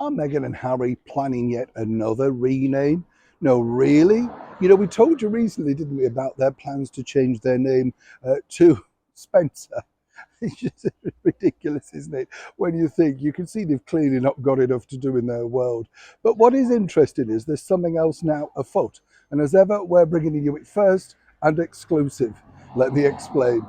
Are Meghan and Harry planning yet another rename? No, really? You know, we told you recently, didn't we, about their plans to change their name to Spencer. It's just ridiculous, isn't it? When you think, you can see they've clearly not got enough to do in their world. But what is interesting is there's something else now afoot. And as ever, we're bringing you it first and exclusive. Let me explain.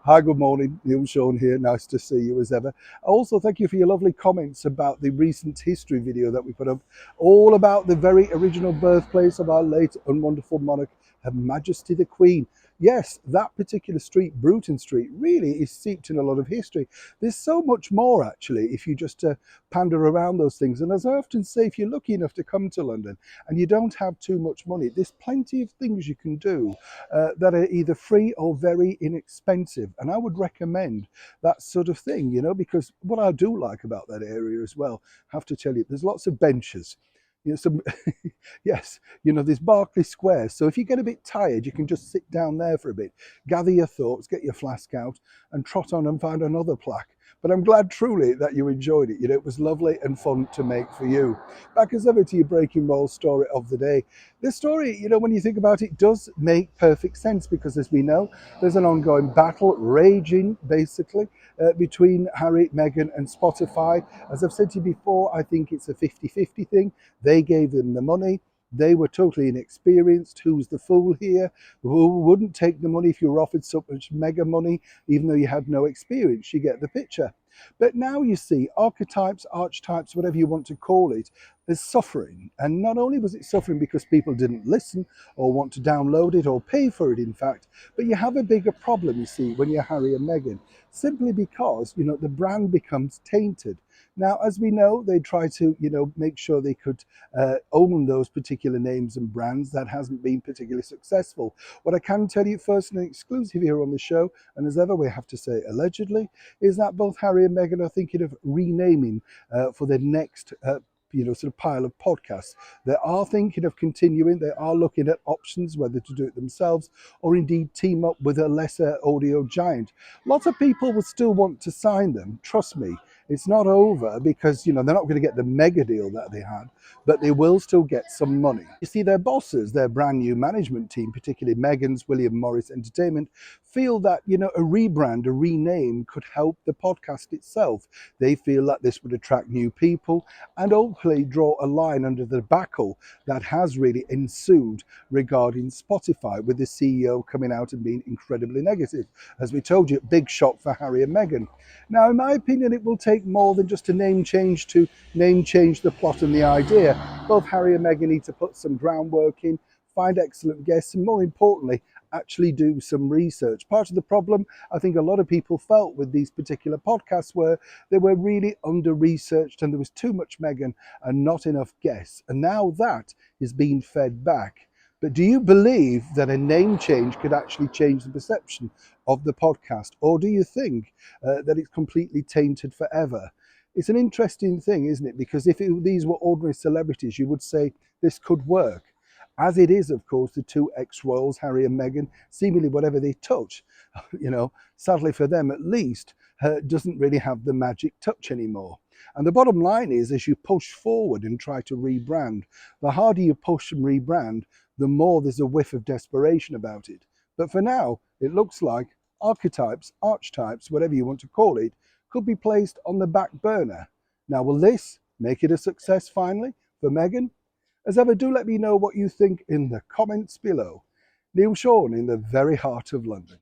Hi, good morning. Neil Sean here. Nice to see you as ever. Also, thank you for your lovely comments about the recent history video that we put up, all about the very original birthplace of our late and wonderful monarch, Her Majesty the Queen. Yes, that particular street, Bruton Street, really is steeped in a lot of history. There's so much more, actually, if you just pander around those things. And as I often say, if you're lucky enough to come to London and you don't have too much money, there's plenty of things you can do that are either free or very inexpensive. And I would recommend that sort of thing, you know, because what I do like about that area as well, I have to tell you, there's lots of benches. You know, some yes, you know, there's Berkeley Square. So if you get a bit tired, you can just sit down there for a bit, gather your thoughts, get your flask out, and trot on and find another plaque. But I'm glad truly that you enjoyed it. You know, it was lovely and fun to make for you. Back as ever to your breaking roll story of the day. This story, you know, when you think about it, does make perfect sense because, as we know, there's an ongoing battle raging, basically, between Harry, Meghan, and Spotify. As I've said to you before, I think it's a 50-50 thing. They gave them the money. They were totally inexperienced. Who's the fool here? Who wouldn't take the money if you were offered so much mega money, even though you had no experience? You get the picture. But now you see archetypes, archetypes, whatever you want to call it, is suffering. And not only was it suffering because people didn't listen or want to download it or pay for it, in fact, but you have a bigger problem, you see, when you're Harry and Meghan, simply because, you know, the brand becomes tainted. Now, as we know, they try to, you know, make sure they could own those particular names and brands. That hasn't been particularly successful. What I can tell you first and exclusive here on the show, and as ever we have to say allegedly, is that both Harry and Meghan are thinking of renaming for their next you know, sort of pile of podcasts. They are thinking of continuing. They are looking at options, whether to do it themselves or indeed team up with a lesser audio giant. Lots of people will still want to sign them. Trust me, it's not over because, you know, they're not going to get the mega deal that they had, but they will still get some money. You see, their bosses, their brand new management team, particularly Meghan's William Morris Entertainment, feel that, you know, a rebrand, a rename could help the podcast itself. They feel that this would attract new people and hopefully draw a line under the debacle that has really ensued regarding Spotify, with the CEO coming out and being incredibly negative. As we told you, big shock for Harry and Meghan. Now, in my opinion, it will take more than just a name change to name change the plot and the idea. Both Harry and Meghan need to put some groundwork in, find excellent guests, and more importantly, actually do some research. Part of the problem I think a lot of people felt with these particular podcasts were they were really under researched and there was too much Meghan and not enough guests. And now that is being fed back. But do you believe that a name change could actually change the perception of the podcast? Or do you think that it's completely tainted forever? It's an interesting thing, isn't it? Because if these were ordinary celebrities, you would say this could work. As it is, of course, the two ex-royals, Harry and Meghan, seemingly whatever they touch, you know, sadly for them at least, doesn't really have the magic touch anymore. And the bottom line is, as you push forward and try to rebrand, the harder you push and rebrand, the more there's a whiff of desperation about it. But for now, it looks like archetypes, archetypes, whatever you want to call it, could be placed on the back burner. Now, will this make it a success finally for Meghan? As ever, do let me know what you think in the comments below. Neil Sean in the very heart of London.